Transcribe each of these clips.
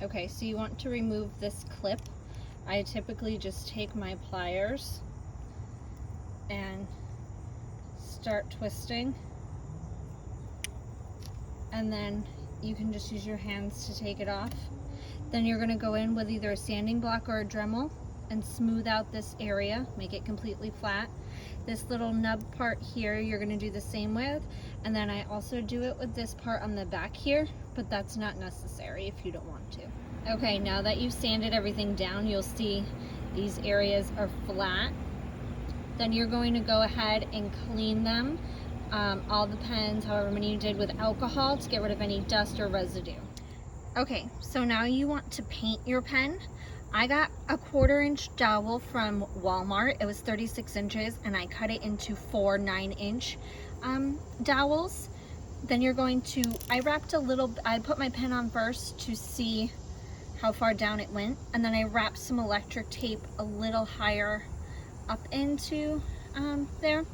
Okay, so you want to remove this clip. I typically just take my pliers and start twisting, and then you can just use your hands to take it off. Then you're going to go in with either a sanding block or a Dremel and smooth out this area, make it completely flat. This little nub part here you're going to do the same with, and then I also do it with this part on the back here, but that's not necessary if you don't want to. Okay, now that you've sanded everything down, you'll see these areas are flat. Then you're going to go ahead and clean them, all the pens, however many you did, with alcohol to get rid of any dust or residue. Okay, so now you want to paint your pen. I got a 1/4 inch dowel from Walmart. It was 36 inches and I cut it into 4 9-inch dowels. Then you're going to, I put my pen on first to see how far down it went, and then I wrapped some electric tape a little higher up into there,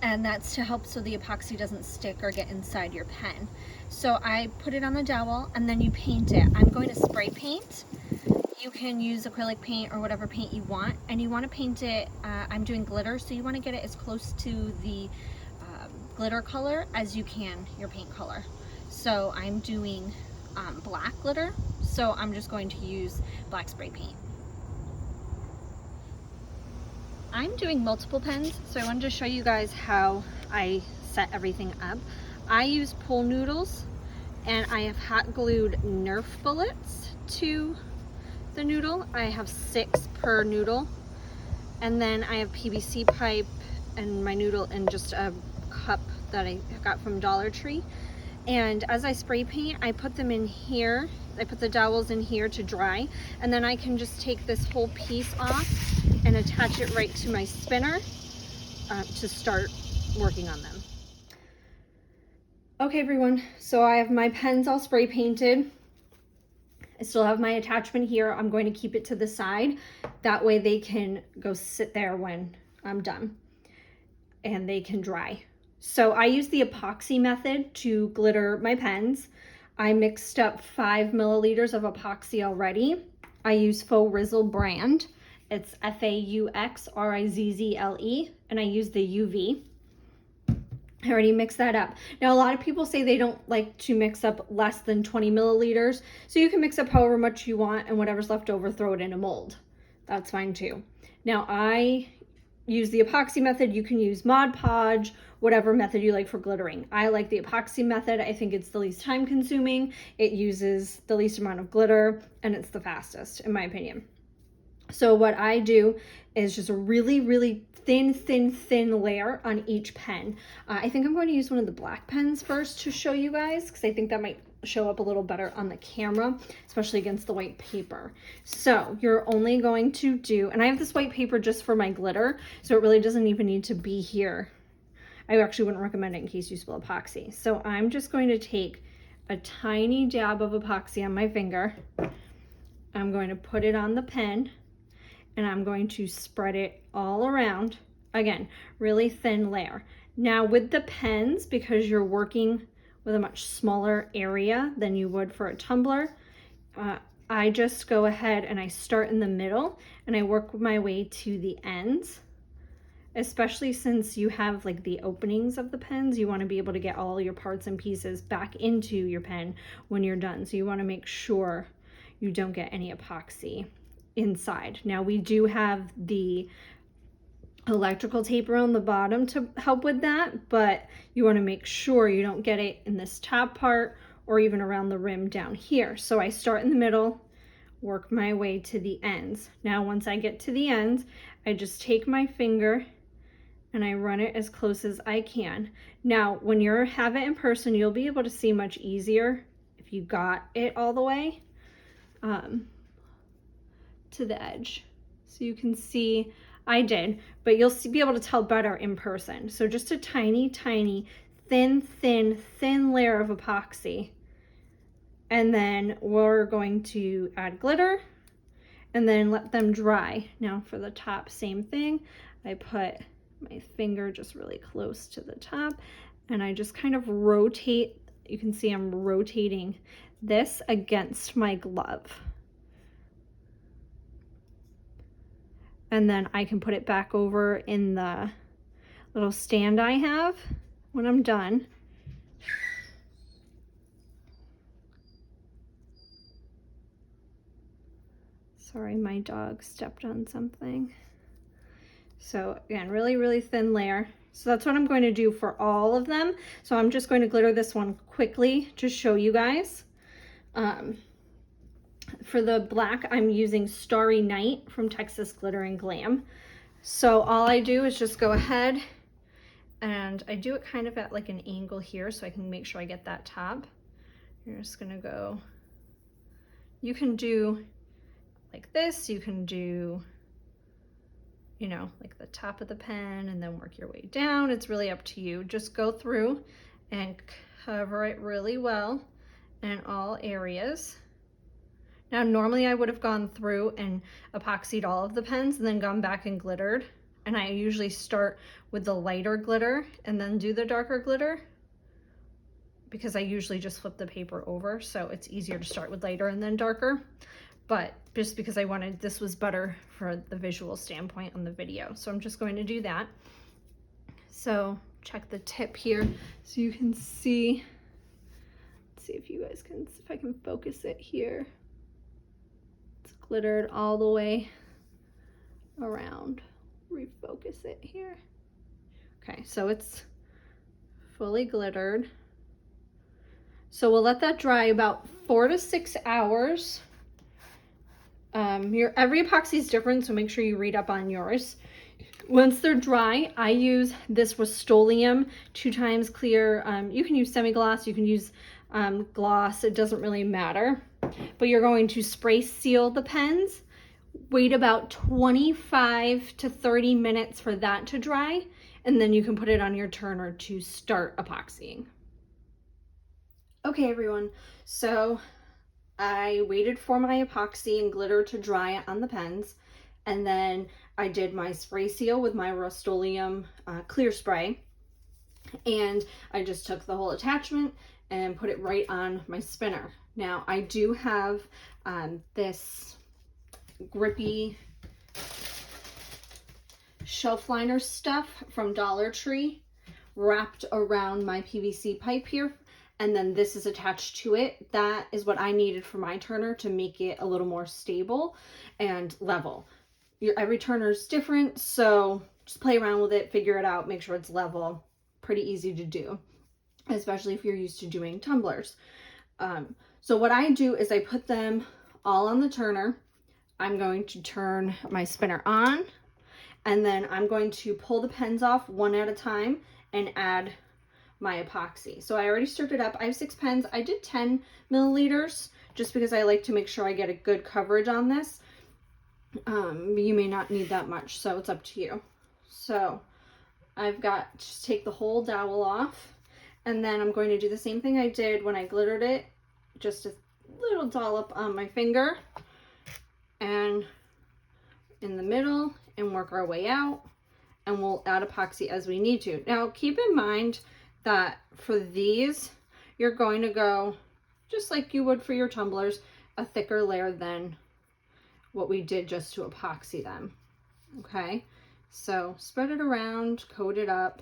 and that's to help so the epoxy doesn't stick or get inside your pen. So I put it on the dowel and then you paint it. I'm going to spray paint. You can use acrylic paint or whatever paint you want, and you want to paint it, I'm doing glitter, so you want to get it as close to the glitter color as you can, your paint color. So I'm doing black glitter, so I'm just going to use black spray paint. I'm doing multiple pens, so I wanted to show you guys how I set everything up. I use pool noodles, and I have hot glued Nerf bullets to the noodle. I have 6 per noodle, and then I have PVC pipe and my noodle in just a cup that I got from Dollar Tree. And as I spray paint, I put them in here. I put the dowels in here to dry, and then I can just take this whole piece off and attach it right to my spinner to start working on them. Okay everyone, so I have my pens all spray painted. I still have my attachment here. I'm going to keep it to the side. That way they can go sit there when I'm done and they can dry. So I use the epoxy method to glitter my pens. I mixed up 5 milliliters of epoxy already. I use Faux Rizzle brand. It's FAUXRIZZLE, and I use the UV. I already mixed that up. Now, a lot of people say they don't like to mix up less than 20 milliliters, so you can mix up however much you want, and whatever's left over, throw it in a mold. That's fine too. Now, I use the epoxy method. You can use Mod Podge, whatever method you like for glittering. I like the epoxy method. I think it's the least time consuming. It uses the least amount of glitter, and it's the fastest, in my opinion. So what I do is just a really, really thin layer on each pen. I think I'm going to use one of the black pens first to show you guys, because I think that might show up a little better on the camera, especially against the white paper. So you're only going to do, and I have this white paper just for my glitter, so it really doesn't even need to be here. I actually wouldn't recommend it in case you spill epoxy. So I'm just going to take a tiny dab of epoxy on my finger. I'm going to put it on the pen, and I'm going to spread it all around. Again, really thin layer. Now with the pens, because you're working with a much smaller area than you would for a tumbler, I just go ahead and I start in the middle and I work my way to the ends. Especially since you have like the openings of the pens, you want to be able to get all your parts and pieces back into your pen when you're done. So you want to make sure you don't get any epoxy inside. Now we do have the electrical tape around the bottom to help with that, but you want to make sure you don't get it in this top part or even around the rim down here. So I start in the middle, work my way to the ends. Now once I get to the ends, I just take my finger and I run it as close as I can. Now when you have it in person, you'll be able to see much easier if you got it all the way to the edge. So you can see I did, but you'll be able to tell better in person. So just a tiny thin layer of epoxy, and then we're going to add glitter and then let them dry. Now for the top, same thing. I put my finger just really close to the top and I just kind of rotate. You can see I'm rotating this against my glove. And then I can put it back over in the little stand I have when I'm done. Sorry, my dog stepped on something. So again, really, really thin layer. So that's what I'm going to do for all of them. So I'm just going to glitter this one quickly to show you guys. For the black, I'm using Starry Night from Texas Glitter and Glam. So all I do is just go ahead and I do it kind of at like an angle here so I can make sure I get that top. You're just gonna go, you can do like this, you can do, you know, like the top of the pen and then work your way down. It's really up to you. Just go through and cover it really well in all areas. Now, normally I would have gone through and epoxied all of the pens and then gone back and glittered. And I usually start with the lighter glitter and then do the darker glitter because I usually just flip the paper over. So it's easier to start with lighter and then darker. But just because I wanted, this was better for the visual standpoint on the video. So I'm just going to do that. So check the tip here so you can see. Let's see if you guys can, if I can focus it here. It's glittered all the way around. Refocus it here. Okay, so it's fully glittered. So we'll let that dry about 4 to 6 hours. Every epoxy is different, so make sure you read up on yours. Once they're dry, I use this Rust-Oleum 2 times clear. You can use semi-gloss, you can use gloss, it doesn't really matter. But you're going to spray seal the pens. Wait about 25 to 30 minutes for that to dry, and then you can put it on your turner to start epoxying. Okay, everyone, so I waited for my epoxy and glitter to dry on the pens, and then I did my spray seal with my Rust-Oleum clear spray, and I just took the whole attachment and put it right on my spinner. Now, I do have this grippy shelf liner stuff from Dollar Tree wrapped around my PVC pipe here, and then this is attached to it. That is what I needed for my turner to make it a little more stable and level. Every turner is different, so just play around with it, figure it out, make sure it's level. Pretty easy to do, especially if you're used to doing tumblers. So what I do is I put them all on the turner. I'm going to turn my spinner on, and then I'm going to pull the pens off one at a time and add my epoxy. So I already stirred it up. I have 6 pens. I did 10 milliliters just because I like to make sure I get a good coverage on this. You may not need that much, so it's up to you. So I've got, just take the whole dowel off, and then I'm going to do the same thing I did when I glittered it, just a little dollop on my finger and in the middle, and work our way out, and we'll add epoxy as we need to. Now keep in mind that for these, you're going to go just like you would for your tumblers, a thicker layer than what we did just to epoxy them. Okay, so spread it around, coat it up.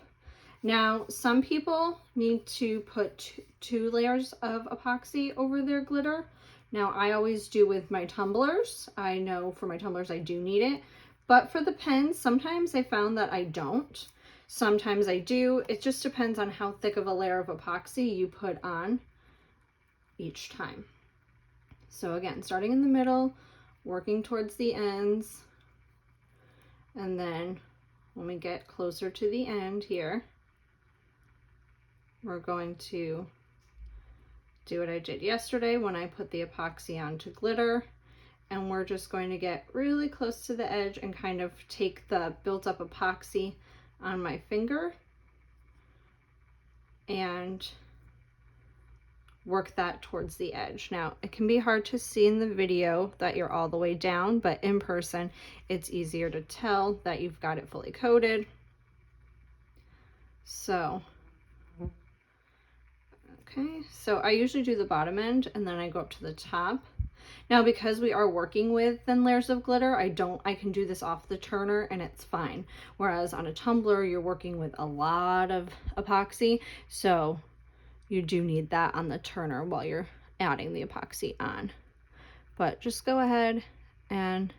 Now, some people need to put 2 layers of epoxy over their glitter. Now, I always do with my tumblers. I know for my tumblers I do need it, but for the pens, sometimes I found that I don't. Sometimes I do. It just depends on how thick of a layer of epoxy you put on each time. So again, starting in the middle, working towards the ends, and then when we get closer to the end here, we're going to do what I did yesterday when I put the epoxy onto glitter, and we're just going to get really close to the edge and kind of take the built up epoxy on my finger and work that towards the edge. Now, it can be hard to see in the video that you're all the way down, but in person, it's easier to tell that you've got it fully coated. So, Okay, so I usually do the bottom end and then I go up to the top. Now, because we are working with thin layers of glitter, I can do this off the turner and it's fine. Whereas on a tumbler, you're working with a lot of epoxy, so you do need that on the turner while you're adding the epoxy on. But just go ahead and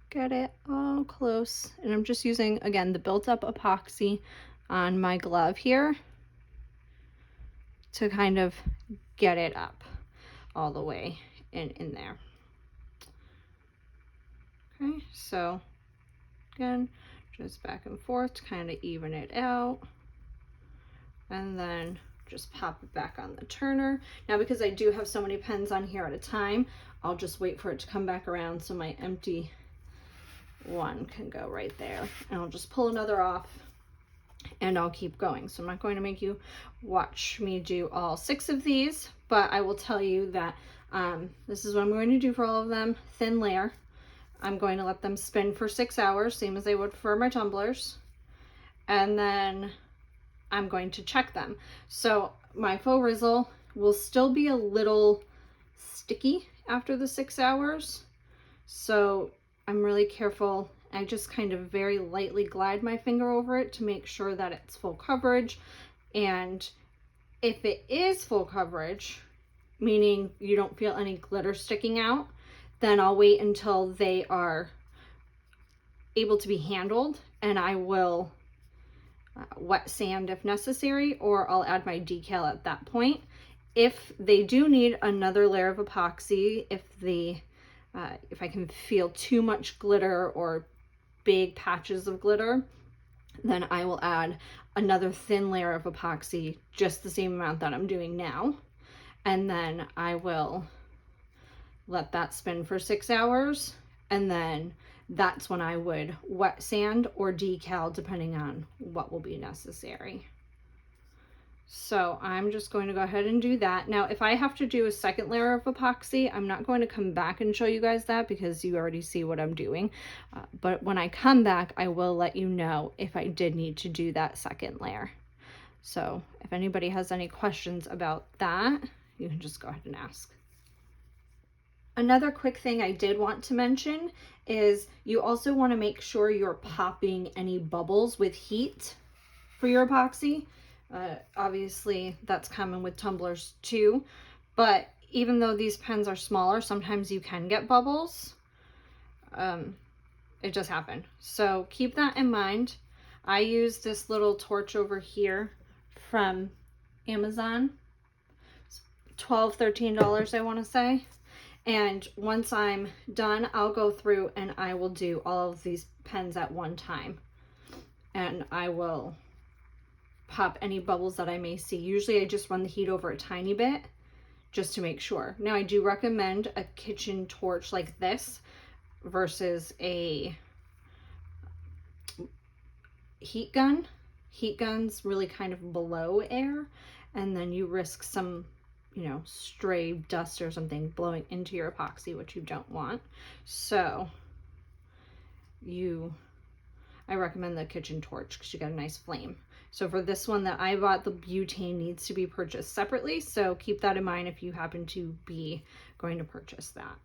get it all close. And I'm just using, again, the built up epoxy on my glove here to kind of get it up all the way in there. Okay, so again, just back and forth to kind of even it out. And then just pop it back on the turner. Now, because I do have so many pens on here at a time, I'll just wait for it to come back around so my empty one can go right there. And I'll just pull another off and I'll keep going. So I'm not going to make you watch me do all 6 of these, but I will tell you that this is what I'm going to do for all of them. Thin layer. I'm going to let them spin for 6 hours, same as I would for my tumblers. And then I'm going to check them. So my faux rizzle will still be a little sticky after the 6 hours. So I'm really careful. I just kind of very lightly glide my finger over it to make sure that it's full coverage. And if it is full coverage, meaning you don't feel any glitter sticking out, then I'll wait until they are able to be handled and I will wet sand if necessary, or I'll add my decal at that point. If they do need another layer of epoxy, if I can feel too much glitter or big patches of glitter, then I will add another thin layer of epoxy, just the same amount that I'm doing now. And then I will let that spin for 6 hours. And then that's when I would wet sand or decal, depending on what will be necessary. So I'm just going to go ahead and do that. Now, if I have to do a second layer of epoxy, I'm not going to come back and show you guys that because you already see what I'm doing. But when I come back, I will let you know if I did need to do that second layer. So if anybody has any questions about that, you can just go ahead and ask. Another quick thing I did want to mention is you also want to make sure you're popping any bubbles with heat for your epoxy. Obviously that's common with tumblers too, but even though these pens are smaller, sometimes you can get bubbles. It just happened. So keep that in mind. I use this little torch over here from Amazon. It's $12, $13, I want to say. And once I'm done, I'll go through and I will do all of these pens at one time. And I will pop any bubbles that I may see. Usually I just run the heat over a tiny bit just to make sure. Now, I do recommend a kitchen torch like this versus a heat gun. Heat guns really kind of blow air, and then you risk some, you know, stray dust or something blowing into your epoxy, which you don't want. So I recommend the kitchen torch because you get a nice flame. So for this one that I bought, the butane needs to be purchased separately. So keep that in mind if you happen to be going to purchase that.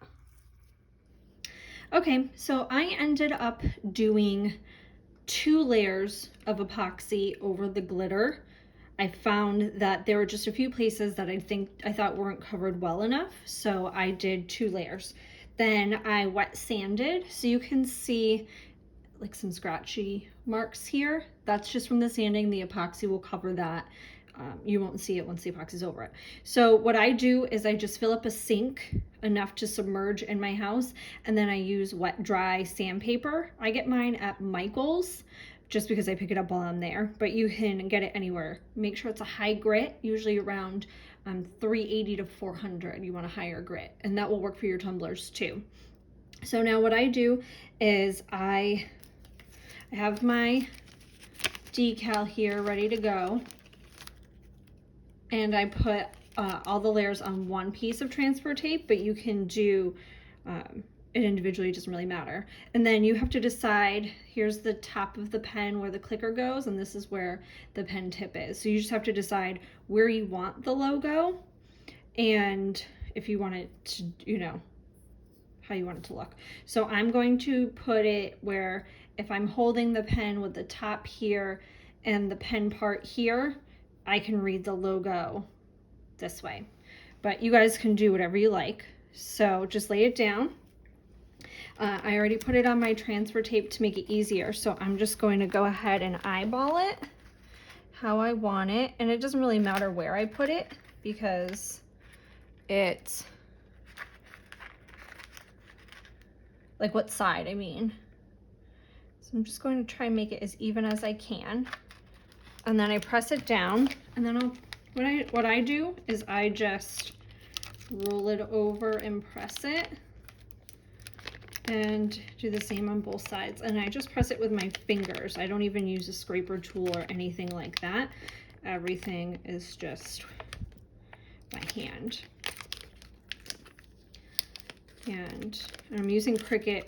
Okay, so I ended up doing 2 layers of epoxy over the glitter. I found that there were just a few places that I thought weren't covered well enough, so I did 2 layers. Then I wet sanded, so you can see like some scratchy marks here. That's just from the sanding. The epoxy will cover that. You won't see it once the epoxy's over it. So what I do is I just fill up a sink enough to submerge in my house, and then I use wet dry sandpaper. I get mine at Michael's just because I pick it up while I'm there, but you can get it anywhere. Make sure it's a high grit, usually around 380 to 400. You want a higher grit, and that will work for your tumblers too. So now what I do is I have my decal here ready to go, and I put all the layers on one piece of transfer tape, but you can do it individually doesn't really matter. And then you have to decide, here's the top of the pen where the clicker goes, and this is where the pen tip is. So you just have to decide where you want the logo and if you want it to, you know, how you want it to look. So I'm going to put it where if I'm holding the pen with the top here and the pen part here, I can read the logo this way. But you guys can do whatever you like. So just lay it down. I already put it on my transfer tape to make it easier, so I'm just going to go ahead and eyeball it how I want it. And it doesn't really matter where I put it because it's like what side, I mean. So I'm just going to try and make it as even as I can. And then I press it down, and then what I do is I just roll it over and press it, and do the same on both sides. And I just press it with my fingers. I don't even use a scraper tool or anything like that. Everything is just my hand. And I'm using Cricut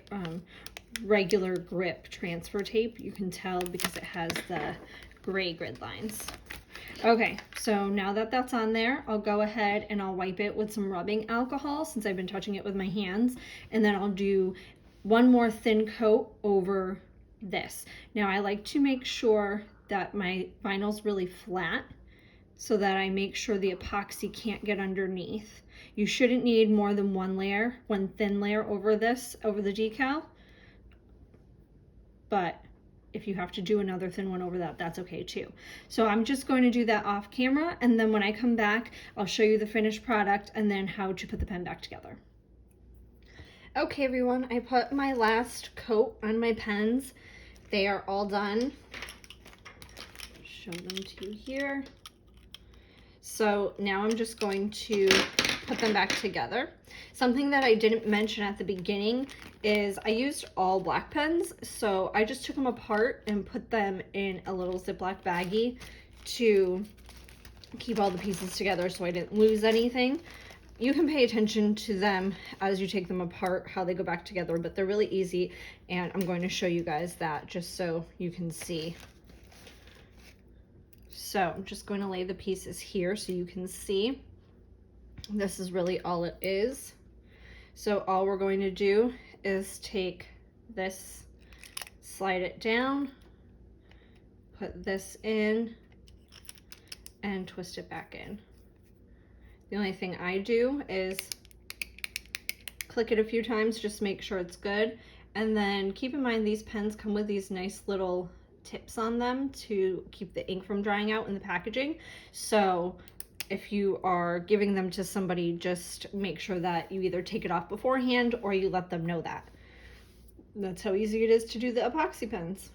regular grip transfer tape. You can tell because it has the gray grid lines. Okay, so now that that's on there, I'll go ahead and I'll wipe it with some rubbing alcohol since I've been touching it with my hands, and then I'll do one more thin coat over this. Now I like to make sure that my vinyl's really flat so that I make sure the epoxy can't get underneath. You shouldn't need more than one thin layer over this, over the decal, but if you have to do another thin one over that, that's okay too. So I'm just going to do that off camera, and then when I come back, I'll show you the finished product and then how to put the pen back together. Okay everyone, I put my last coat on my pens. They are all done. Show them to you here. So now I'm just going to put them back together. Something that I didn't mention at the beginning is I used all black pens, so I just took them apart and put them in a little Ziploc baggie to keep all the pieces together so I didn't lose anything. You can pay attention to them as you take them apart, how they go back together, but they're really easy, and I'm going to show you guys that just so you can see. So I'm just going to lay the pieces here so you can see. This is really all it is. So all we're going to do is take this, slide it down, put this in, and twist it back in. The only thing I do is click it a few times, just make sure it's good. And then keep in mind these pens come with these nice little tips on them to keep the ink from drying out in the packaging. So if you are giving them to somebody, just make sure that you either take it off beforehand or you let them know that. That's how easy it is to do the epoxy pens.